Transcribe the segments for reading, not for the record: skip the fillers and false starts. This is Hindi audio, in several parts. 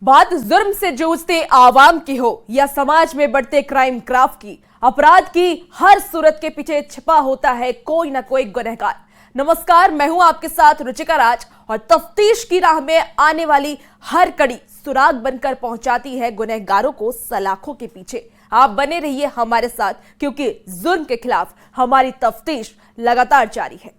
बात जुर्म से जूझते आवाम की हो या समाज में बढ़ते क्राइम ग्राफ की, अपराध की हर सूरत के पीछे छिपा होता है कोई ना कोई गुनहगार। नमस्कार, मैं हूं आपके साथ रुचिका राज और तफ्तीश की राह में आने वाली हर कड़ी सुराग बनकर पहुंचाती है गुनहगारों को सलाखों के पीछे। आप बने रहिए हमारे साथ, क्योंकि जुर्म के खिलाफ हमारी तफ्तीश लगातार जारी है।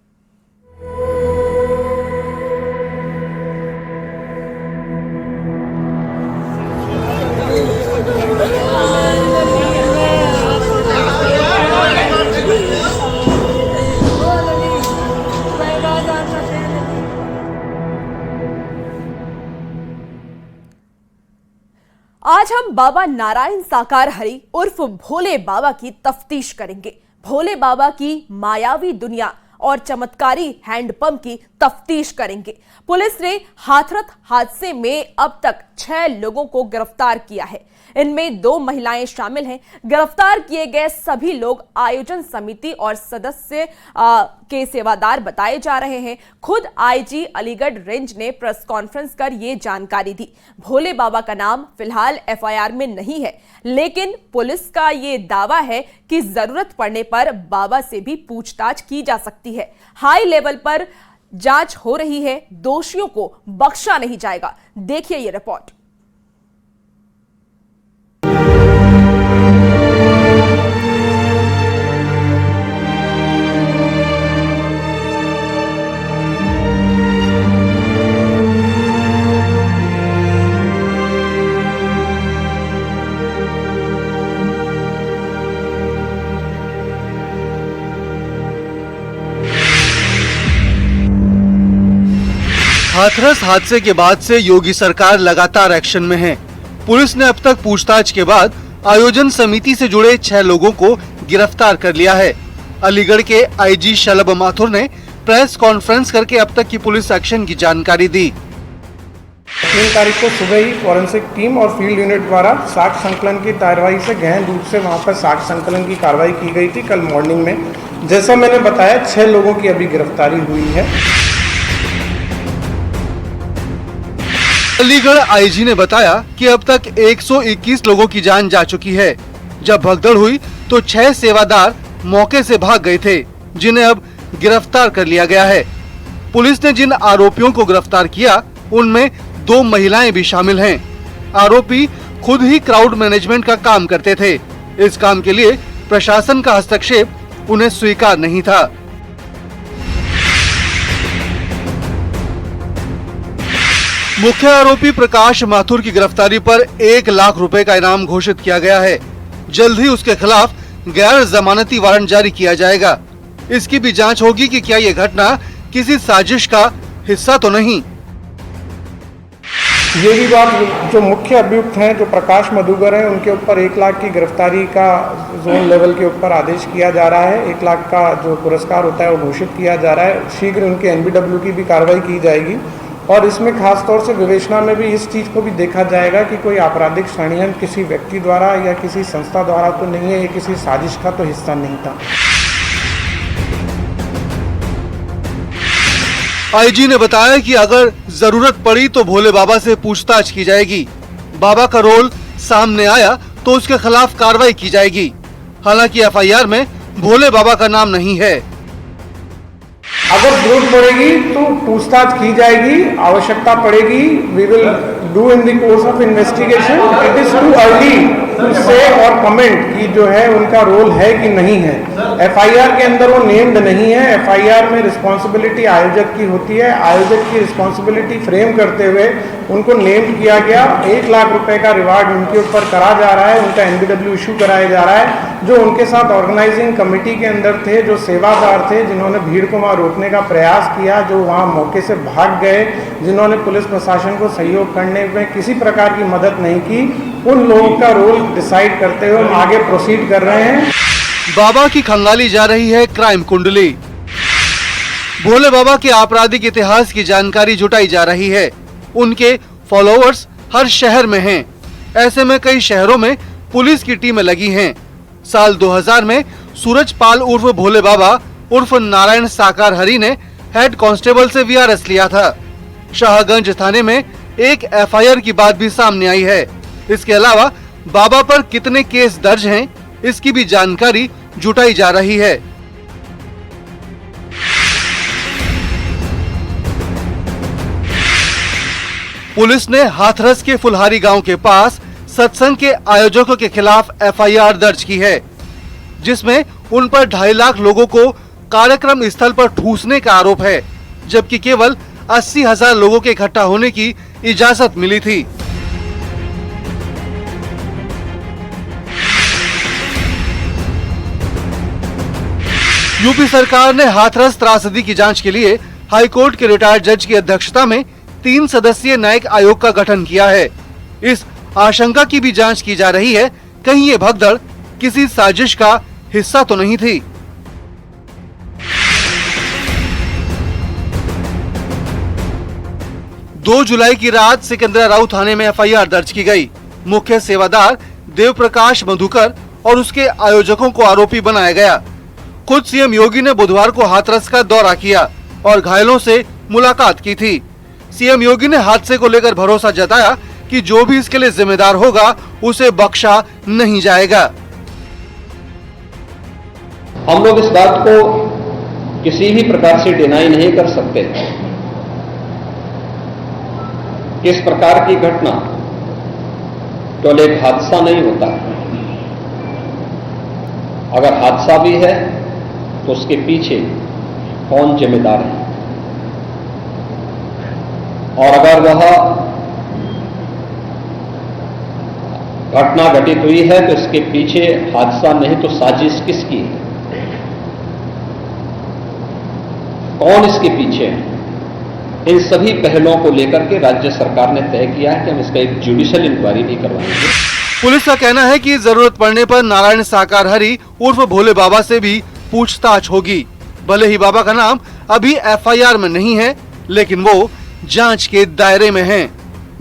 आज हम बाबा नारायण साकार हरि उर्फ भोले बाबा की तफ्तीश करेंगे। भोले बाबा की मायावी दुनिया और चमत्कारी हैंडपंप की तफ्तीश करेंगे। पुलिस ने हाथरस हादसे में अब तक 6 लोगों को गिरफ्तार किया है। इनमें 2 महिलाएं शामिल हैं। गिरफ्तार किए गए सभी लोग आयोजन समिति और सदस्य के सेवादार बताए जा रहे हैं। खुद आईजी अलीगढ़ रेंज ने प्रेस कॉन्फ्रेंस कर ये जानकारी दी। भोले बाबा का नाम फिलहाल एफआईआर में नहीं है, लेकिन पुलिस का ये दावा है कि जरूरत पड़ने पर बाबा से भी पूछताछ की जा सकती है। हाई लेवल पर जांच हो रही है, दोषियों को बख्शा नहीं जाएगा। देखिए ये रिपोर्ट। हाथरस हादसे के बाद से योगी सरकार लगातार एक्शन में है। पुलिस ने अब तक पूछताछ के बाद आयोजन समिति से जुड़े 6 लोगों को गिरफ्तार कर लिया है। अलीगढ़ के आईजी शलभ माथुर ने प्रेस कॉन्फ्रेंस करके अब तक की पुलिस एक्शन की जानकारी दी। 3 तारीख को सुबह ही फॉरेंसिक टीम और फील्ड यूनिट द्वारा साक्ष्य संकलन की कार्यवाही से गहन रूप से वहां पर साक्ष्य संकलन की कार्रवाई की गई थी। कल मॉर्निंग में जैसा मैंने बताया 6 लोगों की अभी गिरफ्तारी हुई है। अलीगढ़ आईजी ने बताया कि अब तक 121 लोगों की जान जा चुकी है। जब भगदड़ हुई तो 6 सेवादार मौके से भाग गए थे, जिन्हें अब गिरफ्तार कर लिया गया है। पुलिस ने जिन आरोपियों को गिरफ्तार किया उनमें 2 महिलाएं भी शामिल हैं। आरोपी खुद ही क्राउड मैनेजमेंट का काम करते थे। इस काम के लिए प्रशासन का हस्तक्षेप उन्हें स्वीकार नहीं था। मुख्य आरोपी प्रकाश माथुर की गिरफ्तारी पर 1 लाख रुपए का इनाम घोषित किया गया है। जल्द ही उसके खिलाफ गैर जमानती वारंट जारी किया जाएगा। इसकी भी जांच होगी कि क्या ये घटना किसी साजिश का हिस्सा तो नहीं। ये भी बात जो मुख्य अभियुक्त हैं, जो प्रकाश मधुकर हैं, उनके ऊपर 1 लाख की गिरफ्तारी का जोन लेवल के ऊपर आदेश किया जा रहा है। 1 लाख का जो पुरस्कार होता है वो घोषित किया जा रहा है। शीघ्र उनके एनबीडब्ल्यू की भी कार्रवाई की जाएगी और इसमें खास तौर से विवेचना में भी इस चीज़ को भी देखा जाएगा कि कोई आपराधिक षड्यंत्र किसी व्यक्ति द्वारा या किसी संस्था द्वारा तो नहीं है, ये किसी साजिश का तो हिस्सा नहीं था। आईजी ने बताया कि अगर जरूरत पड़ी तो भोले बाबा से पूछताछ की जाएगी। बाबा का रोल सामने आया तो उसके खिलाफ कार्रवाई की जाएगी। हालांकि एफआईआर में भोले बाबा का नाम नहीं है। अगर जरूरत पड़ेगी तो पूछताछ की जाएगी, आवश्यकता पड़ेगी, we will do in the course of investigation. It is too early to say और कमेंट कि जो है उनका रोल है कि नहीं है। एफआईआर के अंदर वो नेम्ड नहीं है। एफआईआर में रिस्पॉन्सिबिलिटी आयोजक की होती है। आयोजक की रिस्पॉन्सिबिलिटी फ्रेम करते हुए उनको नेम्ड किया गया। 1 लाख रुपए का रिवार्ड उनके ऊपर करा जा रहा है, उनका एनबीडब्ल्यू इशू कराया जा रहा है। जो उनके साथ ऑर्गेनाइजिंग कमेटी के अंदर थे, जो सेवादार थे, जिन्होंने भीड़ को वहाँ रोकने का प्रयास किया, जो वहाँ मौके से भाग गए, जिन्होंने पुलिस प्रशासन को सहयोग करने में किसी प्रकार की मदद नहीं की, उन लोगों का रोल डिसाइड करते हुए हम आगे प्रोसीड कर रहे हैं। बाबा की खंगाली जा रही है क्राइम कुंडली। भोले बाबा के आपराधिक इतिहास की जानकारी जुटाई जा रही है। उनके फॉलोअर्स हर शहर में हैं। ऐसे में कई शहरों में पुलिस की टीमें लगी हैं। साल 2000 में सूरज पाल उर्फ भोले बाबा उर्फ नारायण साकार हरि ने हेड कांस्टेबल से वीआरएस लिया था। शाहगंज थाने में एक एफआईआर की बात भी सामने आई है। इसके अलावा बाबा पर कितने केस दर्ज हैं, इसकी भी जानकारी जुटाई जा रही है। पुलिस ने हाथरस के फुलहारी गांव के पास सत्संग के आयोजकों के खिलाफ एफआईआर दर्ज की है, जिसमें उन पर 2.5 लाख लोगों को कार्यक्रम स्थल पर ठूसने का आरोप है, जबकि केवल 80,000 लोगों के इकट्ठा होने की इजाजत मिली थी। यूपी सरकार ने हाथरस त्रासदी की जांच के लिए हाईकोर्ट के रिटायर्ड जज की अध्यक्षता में 3 सदस्यीय न्यायिक आयोग का गठन किया है। इस आशंका की भी जांच की जा रही है, कहीं ये भगदड़ किसी साजिश का हिस्सा तो नहीं थी। दो जुलाई की रात सिकंदराबाद थाने में एफआईआर दर्ज की गई। मुख्य सेवादार देव प्रकाश मधुकर और उसके आयोजकों को आरोपी बनाया गया। खुद सीएम योगी ने बुधवार को हाथरस का दौरा किया और घायलों से मुलाकात की थी। सीएम योगी ने हादसे को लेकर भरोसा जताया कि जो भी इसके लिए जिम्मेदार होगा उसे बख्शा नहीं जाएगा। हम लोग इस बात को किसी भी प्रकार से डिनाई नहीं कर सकते कि इस प्रकार की घटना केवल एक हादसा नहीं होता है। अगर हादसा भी है तो उसके पीछे कौन जिम्मेदार है, और अगर वह घटना घटित हुई है तो इसके पीछे हादसा नहीं तो साजिश किसकी है, कौन इसके पीछे है, इन सभी पहलुओं को लेकर के राज्य सरकार ने तय किया है कि हम इसका एक जुडिशियल इंक्वायरी भी करवाएंगे। पुलिस का कहना है कि जरूरत पड़ने पर नारायण साकार हरि उर्फ भोले बाबा से भी पूछताछ होगी। भले ही बाबा का नाम अभी एफआईआर में नहीं है, लेकिन वो जांच के दायरे में हैं।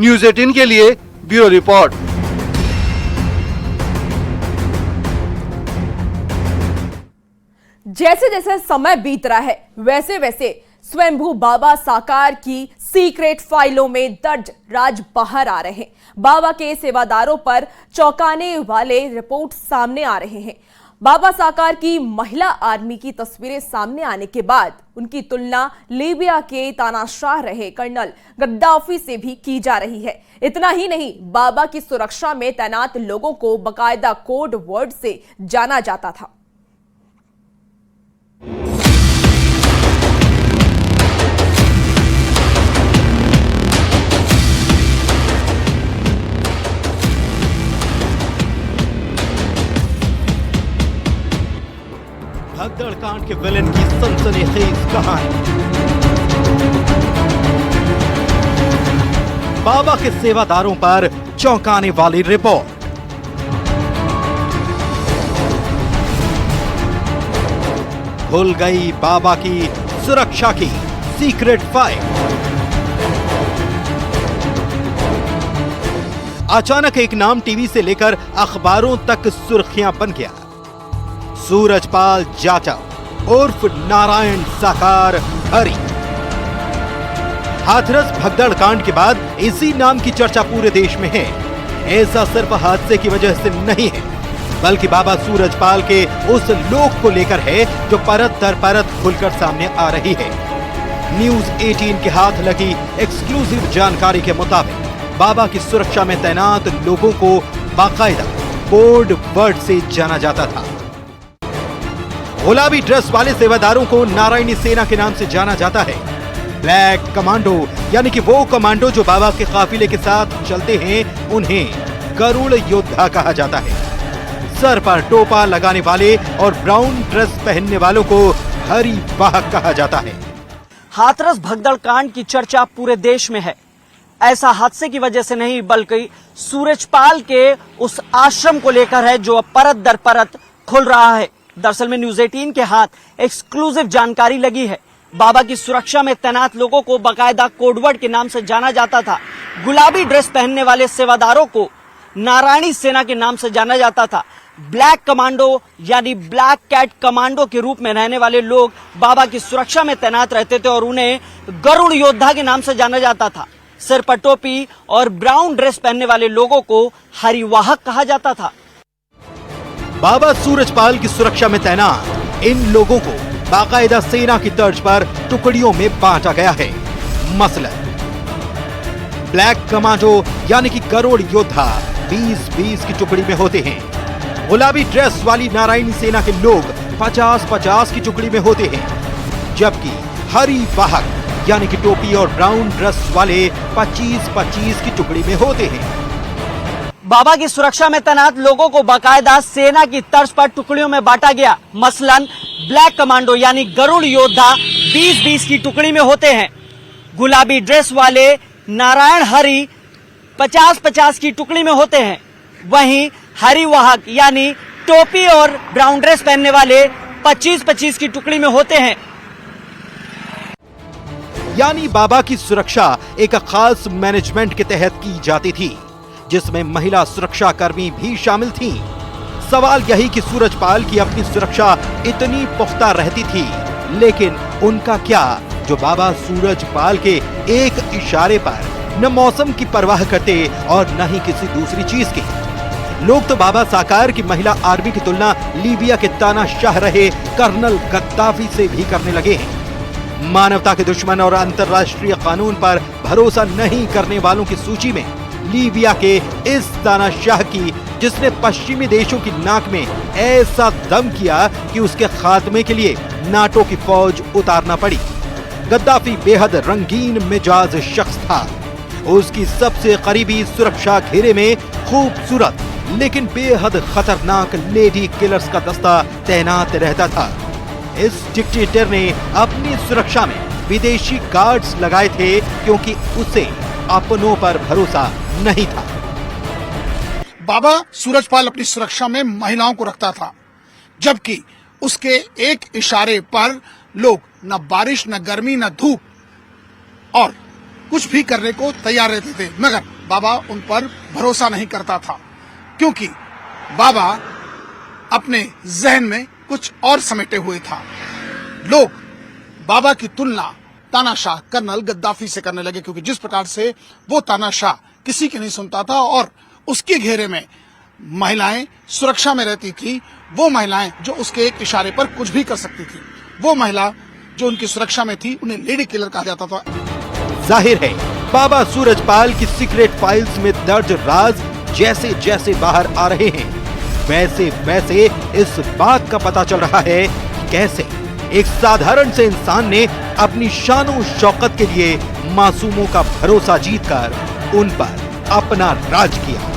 न्यूज़ 18 के लिए ब्यूरो रिपोर्ट। जैसे जैसे समय बीत रहा है, वैसे वैसे स्वयंभू बाबा साकार की सीक्रेट फाइलों में दर्ज राज बाहर आ रहे हैं। बाबा के सेवादारों पर चौंकाने वाले रिपोर्ट सामने आ रहे हैं। बाबा साकार की महिला आर्मी की तस्वीरें सामने आने के बाद उनकी तुलना लीबिया के तानाशाह रहे कर्नल गद्दाफी से भी की जा रही है। इतना ही नहीं, बाबा की सुरक्षा में तैनात लोगों को बाकायदा कोड वर्ड से जाना जाता था। भगदड़ कांड के विलेन की सनसनीखेज कहानी। बाबा के सेवादारों पर चौंकाने वाली रिपोर्ट। खुल गई बाबा की सुरक्षा की सीक्रेट फाइल। अचानक एक नाम टीवी से लेकर अखबारों तक सुर्खियां बन गया। सूरजपाल जाटव उर्फ नारायण साकार हरि। हाथरस भगदड़ कांड के बाद इसी नाम की चर्चा पूरे देश में है। ऐसा सिर्फ हादसे की वजह से नहीं है, बल्कि बाबा सूरजपाल के उस लोक को लेकर है जो परत दर परत खुलकर सामने आ रही है। न्यूज़ 18 के हाथ लगी एक्सक्लूसिव जानकारी के मुताबिक बाबा की सुरक्षा में तैनात लोगों को बाकायदा कोड वर्ड से जाना जाता था। गुलाबी ड्रेस वाले सेवादारों को नारायणी सेना के नाम से जाना जाता है। ब्लैक कमांडो यानी कि वो कमांडो जो बाबा के काफिले के साथ चलते हैं, उन्हें गरुड़ योद्धा कहा जाता है। सर पर टोपा लगाने वाले और ब्राउन ड्रेस पहनने वालों को हरि वाहक कहा जाता है। हाथरस भगदड़ कांड की चर्चा पूरे देश में है। ऐसा हादसे की वजह से नहीं, बल्कि सूरजपाल के उस आश्रम को लेकर है जो अब परत दर परत खुल रहा है। दरअसल में न्यूज़ 18 के हाथ एक्सक्लूसिव जानकारी लगी है। बाबा की सुरक्षा में तैनात लोगों को बाकायदा कोडवर्ड के नाम से जाना जाता था। गुलाबी ड्रेस पहनने वाले सेवादारों को नारायणी सेना के नाम से जाना जाता था। ब्लैक कमांडो यानी ब्लैक कैट कमांडो के रूप में रहने वाले लोग बाबा की सुरक्षा में तैनात रहते थे और उन्हें गरुड़ योद्धा के नाम से जाना जाता था। सिर पर टोपी और ब्राउन ड्रेस पहनने वाले लोगों को हरिवाहक कहा जाता था। बाबा सूरजपाल की सुरक्षा में तैनात इन लोगों को बाकायदा सेना की तर्ज पर टुकड़ियों में बांटा गया है। मसलन ब्लैक कमांडो यानी कि गरुड़ योद्धा 20-20 की टुकड़ी में होते हैं। गुलाबी ड्रेस वाली नारायणी सेना के लोग 50-50 की टुकड़ी में होते हैं, जबकि हरी वाहक यानी कि टोपी और ब्राउन ड्रेस वाले 25-25 की टुकड़ी में होते हैं। बाबा की सुरक्षा में तैनात लोगों को बाकायदा सेना की तर्ज पर टुकड़ियों में बांटा गया। मसलन ब्लैक कमांडो यानी गरुड़ योद्धा 20-20 की टुकड़ी में होते हैं। गुलाबी ड्रेस वाले नारायण हरि 50-50 की टुकड़ी में होते हैं। वहीं हरि वाहक यानी टोपी और ब्राउन ड्रेस पहनने वाले 25-25 की टुकड़ी में होते हैं। यानी बाबा की सुरक्षा एक खास मैनेजमेंट के तहत की जाती थी, जिसमें महिला सुरक्षा कर्मी भी शामिल थीं। सवाल यही कि सूरजपाल की अपनी सुरक्षा इतनी पुख्ता रहती थी, लेकिन उनका क्या जो बाबा सूरजपाल के एक इशारे पर न मौसम की परवाह करते और न ही किसी दूसरी चीज की। लोग तो बाबा साकार की महिला आर्मी की तुलना लीबिया के तानाशाह रहे कर्नल गद्दाफी से भी करने लगे हैं। मानवता के दुश्मन और अंतर्राष्ट्रीय कानून पर भरोसा नहीं करने वालों की सूची में लीबिया के इस तानाशाह की, जिसने पश्चिमी देशों की नाक में ऐसा दम किया कि उसके खात्मे के लिए नाटो की फौज उतारना पड़ी। गद्दाफी बेहद रंगीन मिजाज शख्स था। उसकी सबसे करीबी सुरक्षा घेरे में खूबसूरत लेकिन बेहद खतरनाक लेडी किलर्स का दस्ता तैनात रहता था। इस डिक्टेटर ने अपनी सुरक्षा में विदेशी गार्ड्स लगाए थे क्योंकि उसे अपनों पर भरोसा नहीं था। बाबा सूरजपाल अपनी सुरक्षा में महिलाओं को रखता था, जबकि उसके एक इशारे पर लोग न बारिश न गर्मी न धूप और कुछ भी करने को तैयार रहते थे, मगर बाबा उन पर भरोसा नहीं करता था, क्योंकि बाबा अपने जहन में कुछ और समेटे हुए था। लोग बाबा की तुलना तानाशाह कर्नल गद्दाफी से करने लगे, क्योंकि जिस प्रकार से वो तानाशाह किसी की नहीं सुनता था और उसके घेरे में महिलाएं सुरक्षा में रहती थी, वो महिलाएं जो उसके एक इशारे पर कुछ भी कर सकती थी, वो महिला जो उनकी सुरक्षा में थी, उन्हें लेडी किलर कहा जाता था। जाहिर है बाबा सूरजपाल की सीक्रेट फाइल्स में दर्ज राज जैसे जैसे बाहर आ रहे हैं, वैसे वैसे इस बात का पता चल रहा है कि कैसे एक साधारण से इंसान ने अपनी शानो शौकत के लिए मासूमों का भरोसा जीतकर उन पर अपना राज किया।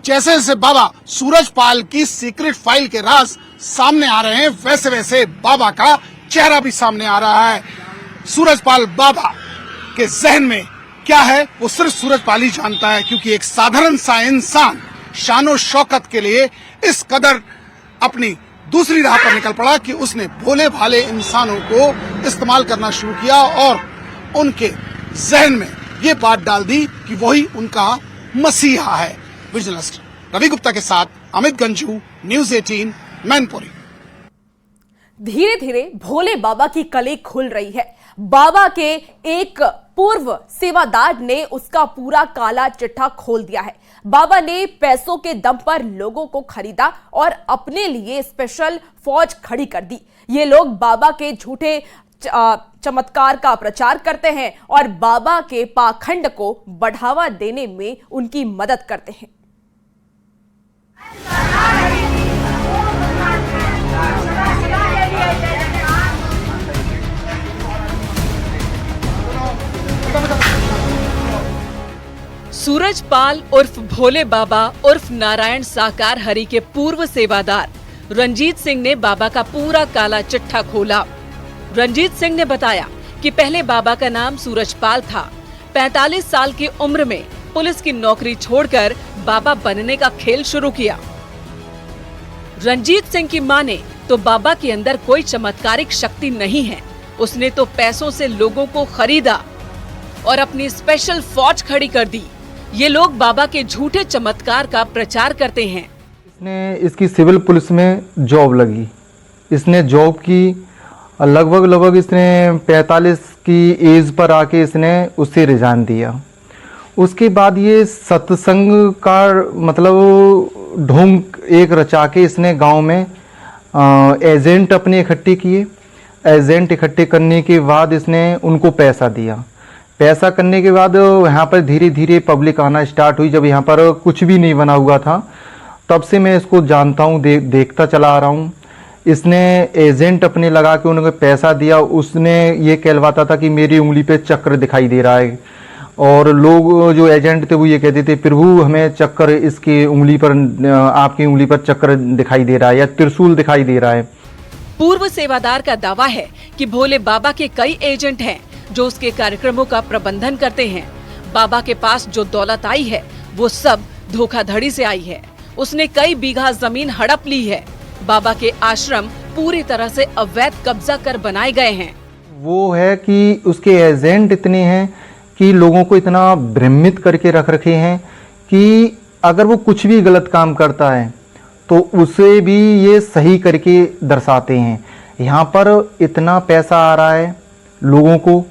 जैसे जैसे बाबा सूरजपाल की सीक्रेट फाइल के राज सामने आ रहे हैं, वैसे वैसे बाबा का चेहरा भी सामने आ रहा है। सूरजपाल बाबा के जहन में क्या है वो सिर्फ सूरजपाल ही जानता है, क्योंकि एक साधारण सा इंसान शानो शौकत के लिए इस कदर अपनी दूसरी राह पर निकल पड़ा कि उसने भोले भाले इंसानों को इस्तेमाल करना शुरू किया और उनके जहन में ये बात डाल दी कि वही उनका मसीहा है। विजिलेंस रवि गुप्ता के साथ अमित गंजू, न्यूज़ 18, मैनपुरी। धीरे धीरे भोले बाबा की कली खुल रही है। बाबा के एक पूर्व सेवादार ने उसका पूरा काला चिट्ठा खोल दिया है। बाबा ने पैसों के दम पर लोगों को खरीदा और अपने लिए स्पेशल फौज खड़ी कर दी। ये लोग बाबा के झूठे चमत्कार का प्रचार करते हैं और बाबा के पाखंड को बढ़ावा देने में उनकी मदद करते हैं। सूरजपाल उर्फ भोले बाबा उर्फ नारायण साकार हरि के पूर्व सेवादार रंजीत सिंह ने बाबा का पूरा काला चिट्ठा खोला। रंजीत सिंह ने बताया कि पहले बाबा का नाम सूरजपाल था। 45 साल की उम्र में पुलिस की नौकरी छोड़कर बाबा बनने का खेल शुरू किया। रंजीत सिंह की माने तो बाबा के अंदर कोई चमत्कारिक शक्ति नहीं है। उसने तो पैसों से लोगों को खरीदा और अपनी स्पेशल फौज खड़ी कर दी। ये लोग बाबा के झूठे चमत्कार का प्रचार करते हैं। इसकी सिविल पुलिस में जॉब लगी। इसने जॉब की लगभग इसने 45 की एज पर आके इसने उससे रिजाइन दिया। उसके बाद ये सत्संग का मतलब ढोंग एक रचा के इसने गांव में एजेंट अपने इकट्ठे किए। एजेंट इकट्ठे करने के बाद इसने उनको पैसा दिया। पैसा करने के बाद यहाँ पर धीरे धीरे पब्लिक आना स्टार्ट हुई। जब यहाँ पर कुछ भी नहीं बना हुआ था तब से मैं इसको जानता हूँ, देखता चला आ रहा हूँ। इसने एजेंट अपने लगा के उन्हें पैसा दिया। उसने ये कहलवाता था कि मेरी उंगली पे चक्र दिखाई दे रहा है, और लोग जो एजेंट थे वो ये कहते थे प्रभु हमें चक्कर इसकी उंगली पर, आपकी उंगली पर चक्र दिखाई दे रहा है या त्रिशूल दिखाई दे रहा है। पूर्व सेवादार का दावा है कि भोले बाबा के कई एजेंट हैं जो उसके कार्यक्रमों का प्रबंधन करते हैं। बाबा के पास जो दौलत आई है वो सब धोखाधड़ी से आई है। उसने कई बीघा जमीन हड़प ली है। बाबा के आश्रम पूरी तरह से अवैध कब्जा कर बनाए गए हैं। वो है कि उसके एजेंट इतने हैं कि लोगों को इतना भ्रमित करके रख रखे हैं कि अगर वो कुछ भी गलत काम करता है तो उसे भी ये सही करके दर्शाते हैं। यहाँ पर इतना पैसा आ रहा है लोगों को,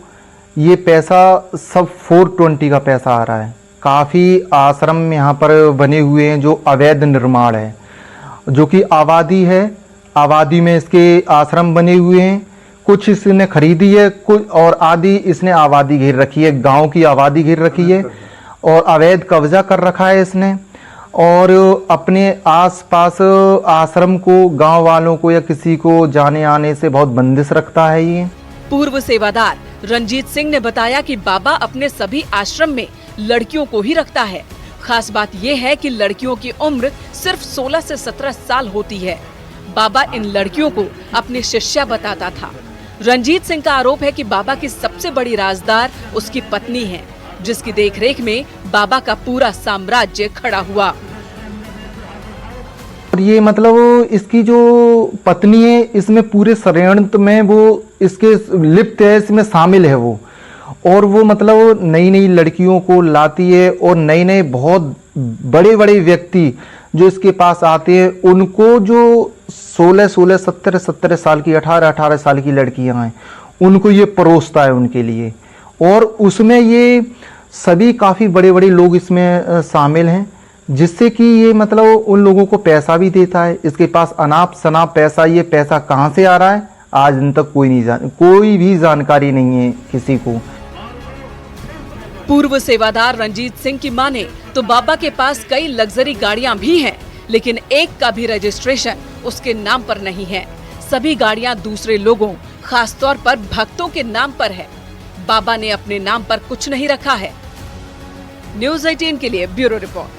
ये पैसा सब 420 का पैसा आ रहा है। काफ़ी आश्रम यहाँ पर बने हुए हैं जो अवैध निर्माण है, जो कि आबादी है। आबादी में इसके आश्रम बने हुए हैं। कुछ इसने खरीदी है, कुछ और आदि इसने आबादी घेर रखी है, गांव की आबादी घेर रखी है और अवैध कब्जा कर रखा है इसने। और अपने आसपास आश्रम को, गांव वालों को या किसी को जाने आने से बहुत बंदिश रखता है ये। पूर्व सेवादार रंजीत सिंह ने बताया कि बाबा अपने सभी आश्रम में लड़कियों को ही रखता है। खास बात यह है कि लड़कियों की उम्र सिर्फ 16 से 17 साल होती है। बाबा इन लड़कियों को अपनी शिष्या बताता था। रंजीत सिंह का आरोप है कि बाबा की सबसे बड़ी राजदार उसकी पत्नी है, जिसकी देखरेख में बाबा का पूरा साम्राज्य खड़ा हुआ। और ये मतलब इसकी जो पत्नी है इसमें पूरे षड्यंत्र में वो इसके लिप्त है, इसमें शामिल है वो। और वो मतलब नई नई लड़कियों को लाती है और नए नए बहुत बड़े बड़े व्यक्ति जो इसके पास आते हैं उनको, जो 16, 17 साल की, 18 साल की लड़कियां हैं, उनको ये परोसता है उनके लिए। और उसमें ये सभी काफ़ी बड़े बड़े लोग इसमें शामिल हैं, जिससे कि ये मतलब उन लोगों को पैसा भी देता है। इसके पास अनाप शनाप पैसा, ये पैसा कहाँ से आ रहा है आज दिन तक कोई भी जानकारी नहीं है किसी को। पूर्व सेवादार रंजीत सिंह की माने तो बाबा के पास कई लग्जरी गाड़ियां भी हैं, लेकिन एक का भी रजिस्ट्रेशन उसके नाम पर नहीं है। सभी गाड़ियां दूसरे लोगों, खासतौर पर भक्तों के नाम पर है। बाबा ने अपने नाम पर कुछ नहीं रखा है। न्यूज़ 18 के लिए ब्यूरो रिपोर्ट।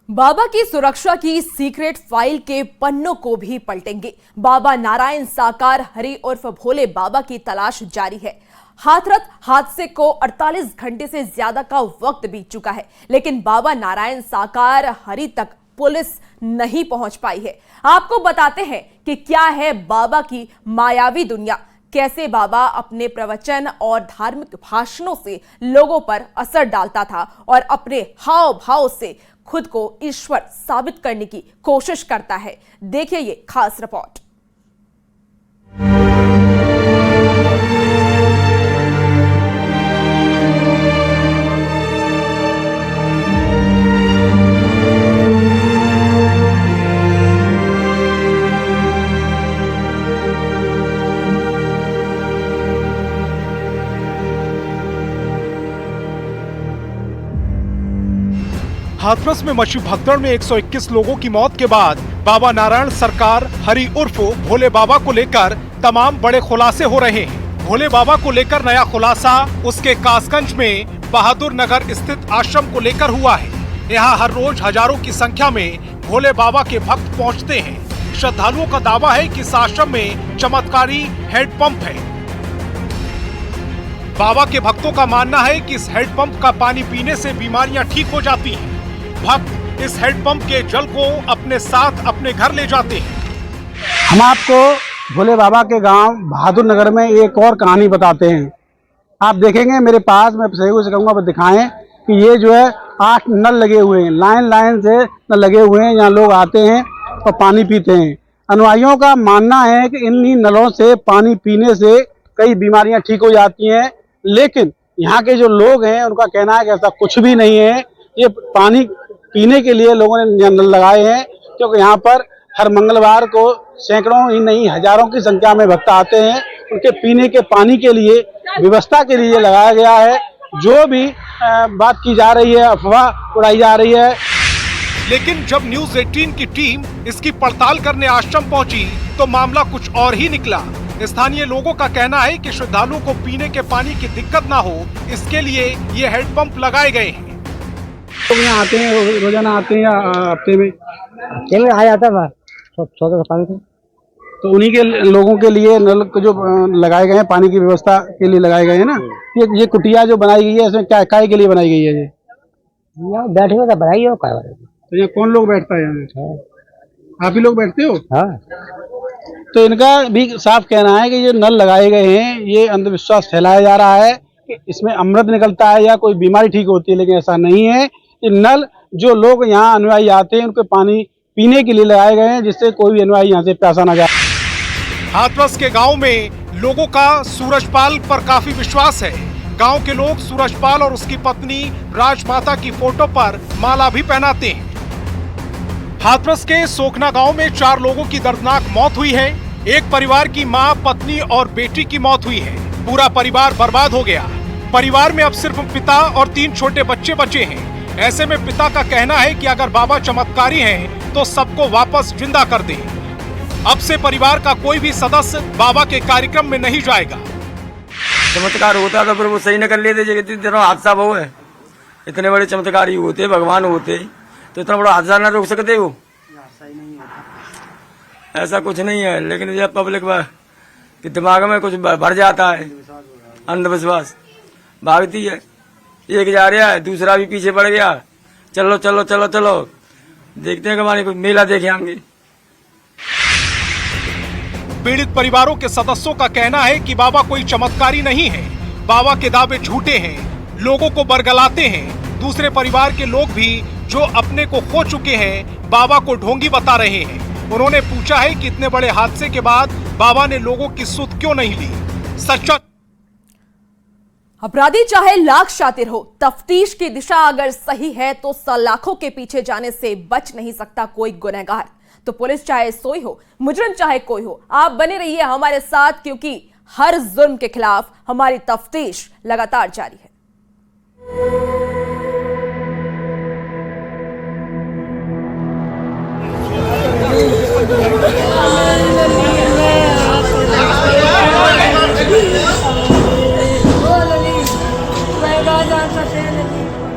बाबा की सुरक्षा की सीक्रेट फाइल के पन्नों को भी पलटेंगे। बाबा नारायण साकार हरि उर्फ भोले बाबा की तलाश जारी है। हाथरस हादसे को 48 घंटे से ज्यादा का वक्त बीत चुका है, लेकिन बाबा नारायण साकार हरि तक पुलिस नहीं पहुंच पाई है। आपको बताते हैं कि क्या है बाबा की मायावी दुनिया, कैसे बाबा अपने प्रवचन और धार्मिक भाषणों से लोगों पर असर डालता था और अपने हाव भाव से खुद को ईश्वर साबित करने की कोशिश करता है। देखिए ये खास रिपोर्ट। हाथरस में मची भगदड़ में 121 लोगों की मौत के बाद बाबा नारायण सरकार हरि उर्फ भोले बाबा को लेकर तमाम बड़े खुलासे हो रहे हैं। भोले बाबा को लेकर नया खुलासा उसके कासगंज में बहादुर नगर स्थित आश्रम को लेकर हुआ है। यहाँ हर रोज हजारों की संख्या में भोले बाबा के भक्त पहुँचते हैं। श्रद्धालुओं का दावा है कि इस आश्रम में चमत्कारी हैंडपंप है। बाबा के भक्तों का मानना है कि इस हैंडपंप का पानी पीने से बीमारियां ठीक हो जाती हैं। भक्त इस हैंडपंप के जल को अपने साथ अपने घर ले जाते हैं। हम आपको भोले बाबा के गांव बहादुर नगर में एक और कहानी बताते हैं। आप देखेंगे मेरे पास, मैं सहयोग से कहूँगा दिखाएं कि ये जो है 8 नल लगे हुए हैं, लाइन से नल लगे हुए हैं। यहाँ लोग आते हैं और पानी पीते हैं। अनुयायियों का मानना है कि इन्हीं नलों से पानी पीने से कई बीमारियां ठीक हो जाती हैं, लेकिन यहाँ के जो लोग हैं उनका कहना है कि ऐसा कुछ भी नहीं है। ये पानी पीने के लिए लोगों ने नल लगाए हैं, क्योंकि यहाँ पर हर मंगलवार को सैकड़ों ही नहीं हजारों की संख्या में भक्त आते हैं। उनके पीने के पानी के लिए व्यवस्था के लिए लगाया गया है। जो भी बात की जा रही है, अफवाह उड़ाई जा रही है। लेकिन जब न्यूज 18 की टीम इसकी पड़ताल करने आश्रम पहुंची तो मामला कुछ और ही निकला। स्थानीय लोगों का कहना है कि श्रद्धालुओं को पीने के पानी की दिक्कत ना हो, इसके लिए ये हैंडपंप लगाए गए हैं। तो यहाँ आते हैं, रोजाना आते हैं या हफ्ते में आ जाता है पानी से। तो उन्हीं के लोगों के लिए नल जो लगाए गए हैं, पानी की व्यवस्था के लिए लगाए गए हैं ना। ये कुटिया जो बनाई गई है, इसमें क्या काय के लिए बनाई गई है? ये बैठने का बनाई हो। तो यहाँ कौन लोग बैठता है? यहाँ आप ही लोग बैठते हो? हाँ। तो इनका भी साफ कहना है कि ये नल लगाए गए हैं, ये अंधविश्वास फैलाया जा रहा है कि इसमें अमृत निकलता है या कोई बीमारी ठीक होती है, लेकिन ऐसा नहीं है। ये नल जो लोग यहाँ अनुयायी आते हैं उनके पानी पीने के लिए लगाए गए हैं, जिससे कोई भी अनुयायी यहाँ से प्यासा ना जाए। हाथरस के गांव में लोगों का सूरजपाल पर काफी विश्वास है। गांव के लोग सूरजपाल और उसकी पत्नी राजमाता की फोटो पर माला भी पहनाते हैं। हाथरस के सोखना गांव में 4 लोगों की दर्दनाक मौत हुई है। एक परिवार की मां, पत्नी और बेटी की मौत हुई है। पूरा परिवार बर्बाद हो गया। परिवार में अब सिर्फ पिता और 3 छोटे बच्चे बचे हैं। ऐसे में पिता का कहना है कि अगर बाबा चमत्कारी हैं तो सबको वापस जिंदा कर दें। अब से परिवार का कोई भी सदस्य बाबा के कार्यक्रम में नहीं जाएगा। चमत्कार होता तो फिर वो सही न कर लेते। इतना हादसा वो है, इतने बड़े चमत्कारी होते, भगवान होते तो इतना बड़ा हादसा न रोक सकते हो। ऐसा कुछ नहीं है, लेकिन जब पब्लिक के दिमाग में कुछ भर जाता है, अंधविश्वास भागती है। एक जा रहा है, दूसरा भी पीछे पड़ गया। चलो चलो चलो चलो, देखते हैं कमाने को मेला देखे आएंगे। पीड़ित परिवारों के सदस्यों का कहना है कि बाबा कोई चमत्कारी नहीं है। बाबा के दावे झूठे हैं, लोगों को बरगलाते हैं। दूसरे परिवार के लोग भी जो अपने को खो चुके हैं, बाबा को ढोंगी बता रहे हैं। उन्होंने पूछा है कि इतने बड़े हादसे के बाद बाबा ने लोगों की सुध क्यों नहीं ली। सच्चा अपराधी चाहे लाख शातिर हो, तफ्तीश की दिशा अगर सही है तो सलाखों के पीछे जाने से बच नहीं सकता कोई गुनहगार। तो पुलिस चाहे सोई हो, मुजरिम चाहे कोई हो, आप बने रहिए हमारे साथ, क्योंकि हर जुर्म के खिलाफ हमारी तफ्तीश लगातार जारी है। मैं जा सकते हैं।